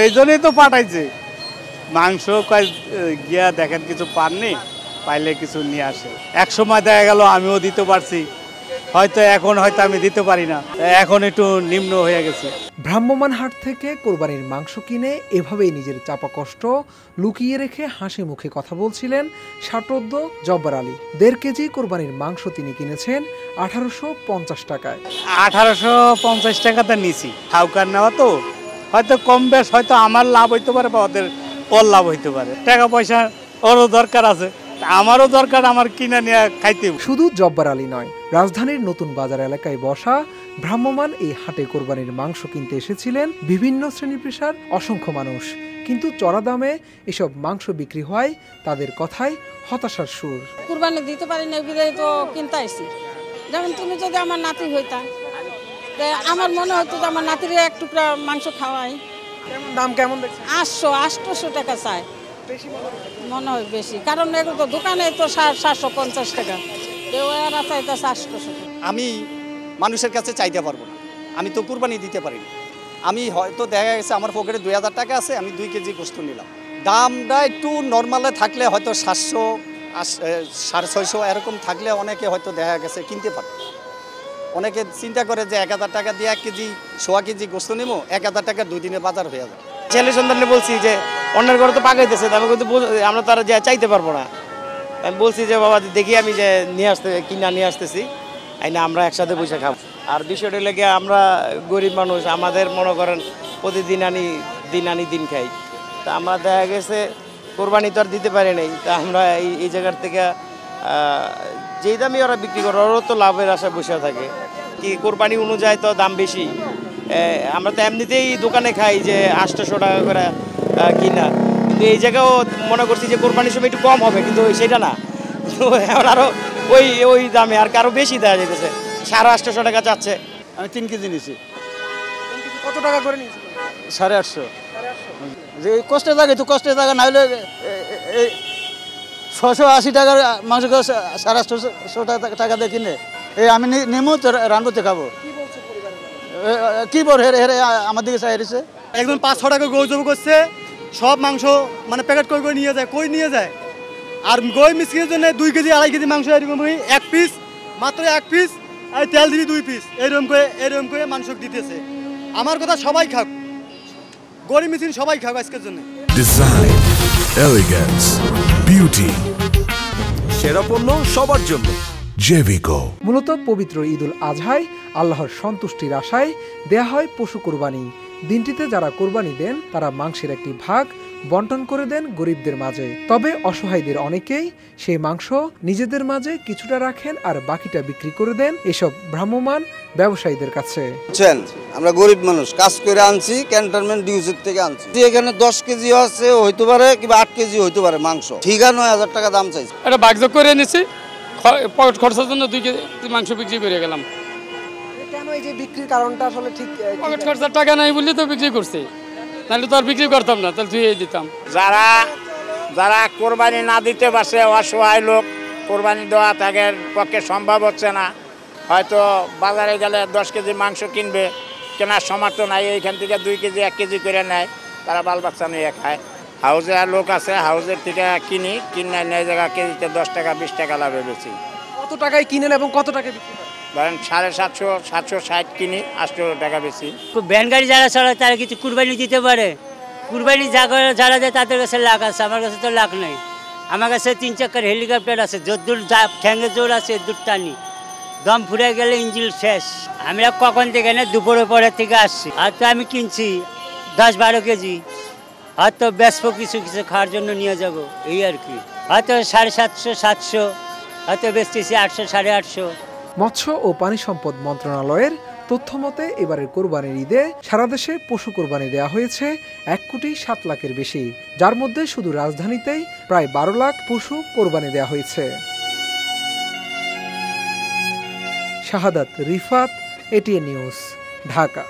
এই জন্যই তো পাঠাইছে। মাংস গিয়া দেখেন কিছু পাননি, পাইলে কিছু নিয়ে আসে। এক সময় দেখা গেল আমিও দিতে পারছি, হয়তো এখন হয়তো আমি দিতে পারি না, এখন একটু নিম্ন হয়ে গেছে। ভ্রাম্যমাণ হাট থেকে কোরবানির মাংস কিনে এভাবেই নিজের চাপা কষ্ট লুকিয়ে রেখে হাসি মুখে কথা বলছিলেন ষাটোর্ধ্ব জব্বার আলী। 1.5 কেজি কোরবানির মাংস তিনি কিনেছেন 1850 টাকায়। 1850 টাকাতে নিছি। হাউকার নেওয়া তো হয়তো কম বেশ, হয়তো আমার লাভ হইতে পারে বা ওদের ওর লাভ হইতে পারে। টাকা পয়সা ওরও দরকার আছে, আমারও দরকার, আমার কিনে নিয়ে খাইতে। শুধু জব্বার আলী নয়, রাজধানীর নতুন বাজার এলাকায় বসা ভ্রাম্যমাণ এই হাটে কোরবানির মাংস কিনতে এসেছিলেন বিভিন্ন শ্রেণী পেশার অসংখ্য মানুষ। কিন্তু চড়া দামে এসব মাংস বিক্রি হয় তাদের কথায় হতাশার সুর। কুরবানি দিতে পারি না বিদায় তো কিনতে আসছি। যেমন তুমি যদি আমার নাতি হইতা, আমার মনে হতো যে আমার নাতির এক টুকরা মাংস খাওয়াই। দাম কেমন দেখছেন? 800 টাকা চায়, মনে হয় বেশি, কারণ এগুলো তো দোকানে তো 750 টাকা, কেউ আর চাইতে 800 টাকা। আমি মানুষের কাছে চাইতে পারবো না, আমি তো কুরবানি দিতে পারি না। আমি হয়তো দেখা গেছে আমার পকেটে 2000 টাকা আছে, আমি 2 কেজি গোশত নিলাম। দামটা একটু নর্মালে থাকলে হয়তো 700, 650 এরকম থাকলে অনেকে হয়তো দেখা গেছে কিনতে পারে। অনেকে চিন্তা করে যে 1000 টাকা দিয়ে 1 কেজি 1.5 কেজি গোশত নিব, 1000 টাকা 2 দিনে বাজার হয়ে যাবে। ছেলে সন্তানকে বলছি যে অন্যের ঘরে তো পাকাইতেছে, আমি কিন্তু আমরা তারা যে চাইতে পারবো না। আমি বলছি যে বাবা দেখি আমি যে কিনা নিয়ে আসতেছি, না আমরা একসাথে বসে খাবো। আর বিষয়টা লেগে আমরা গরিব মানুষ, আমাদের মনে করেন প্রতিদিন দিন খাই। তা আমরা দেখা গেছে কোরবানি তো আর দিতে পারি নাই, তা আমরা এই জায়গার থেকে যেই দামই ওরা বিক্রি করে ওরাও তো লাভের আশায় বসে থাকে। কি কোরবানি অনুযায়ী তো দাম বেশি, আমরা তো এমনিতেই দোকানে খাই যে 800 টাকা করে কিনা, কিন্তু এই জায়গাও মনে করছি যে কোরবানির সময় একটু কম হবে, কিন্তু সেটা না, এখন আরও ওই দামে আর কারো বেশি দেওয়া যেতেছে। 850 টাকা চাচ্ছে। আমি 3 কেজি নিছি। কত টাকা করে নিয়েছেন? 850। যে কষ্টের জায়গায় তো কষ্টের জায়গা না হলে 680 টাকার মাংস 850 টাকা দিয়ে কিনে আমি নেমো তো রান্নতে খাবো। কি বল হেরে আমার দিকে চাই হেরেছে। একদম 500 টাকা গৌজব করছে, সব মাংস মানে প্যাকেট করে নিয়ে যায়, নিয়ে যায়। আর গই মিসকিনের জন্য 2 কেজি 2.5 কেজি মাংস এরকম এক পিস, মাত্র 1 পিস, আর তেল দিবি 2 পিস, এরকম করে মাংস দিতেছে। আমার কথা সবাই খাক, গরিব মিসকিন সবাই খাক আজকের জন্য। ডিজাইন, এলিগেন্স, বিউটি, সেরা পণ্য সবার জন্য জেভিকো। মূলত পবিত্র ঈদুল আজহায় আল্লাহর সন্তুষ্টির আশায় দেয়া হয় পশু কোরবানি। দিনটিতে যারা কোরবানি দেন তারা মাংসের একটি ভাগ বন্টন করে দেন গরিবদের মাঝে। তবে অসহায়দের অনেকেই সেই মাংস নিজেদের মাঝে কিছুটা রাখেন আর বাকিটা বিক্রি করে দেন এসব ভ্রাম্যমাণ ব্যবসায়ীদের কাছে। আমরা গরিব মানুষ, কাজ করে আনছি, ক্যান্টনমেন্ট ডিউজের থেকে আনছি। এখানে 10 কেজি আছে হইতে পারে, কিংবা 8 কেজি হইতে পারে মাংস, ঠিক আছে 9000 টাকা দাম চাইছে। এটা বাগযোগ করে এনেছি, পকেট খরচার জন্য 2 কেজি মাংস বিক্রি করে গেলাম। কেন এই যে বিক্রির কারণটা আসলে ঠিক? পকেট খরচার টাকা নাই বলে তো বিক্রি করছি, নাহলে তো আর বিক্রি করতাম না, তাহলে ধুয়ে দিতাম। যারা কোরবানি না দিতে পারছে, অসহায় লোক, কোরবানি দেওয়া তাদের পক্ষে সম্ভব হচ্ছে না, হয়তো বাজারে গেলে 10 কেজি মাংস কিনবে, কেনার সামর্থ্য নাই, এইখান থেকে 2 কেজি 1 কেজি করে নেয়, তারা বাল বাচ্চা নিয়ে খায়। হাউজে আর লোক আছে, হাউজের থেকে কিনে নেয় জায়গা কেজিতে 10 টাকা 20 টাকা লাভে বেশি। কত টাকায় কিনেন এবং কত টাকা বিক্রি করেন? ধরেন 750, 760 কিনি, 800 টাকা বেশি। ভ্যান গাড়ি যারা চালায় তারা কিছু কুরবানি দিতে পারে, কুরবানি যারা যায় তাদের কাছে লাখ আছে, আমার কাছে তো লাখ নেই। আমার কাছে 3 চাকার হেলিকপ্টার আছে, যদ্দূর ঠ্যাঙ্গে জোর আছে দূর টানি, দম ফুরে গেলে ইঞ্জিন শেষ। আমরা কখন থেকে না দুপুরের পরের থেকে আসছি, আর তো আমি কিনছি 10-12 কেজি, হয়তো বেসবো কিছু খাওয়ার জন্য নিয়ে যাব, এই আর কি। হয়তো 750-700, হয়তো বেচতেছি 800, 850। মৎস্য ও পানি সম্পদ মন্ত্রণালয়ের তথ্য মতে এবারের কোরবানির ঈদে সারা দেশে পশু কোরবানি দেওয়া হয়েছে 1,07,00,000-এর বেশি, যার মধ্যে শুধু রাজধানীতেই প্রায় 12 লাখ পশু কোরবানি দেওয়া হয়েছে। শাহাদাত রিফাত, এটিএন নিউজ, ঢাকা।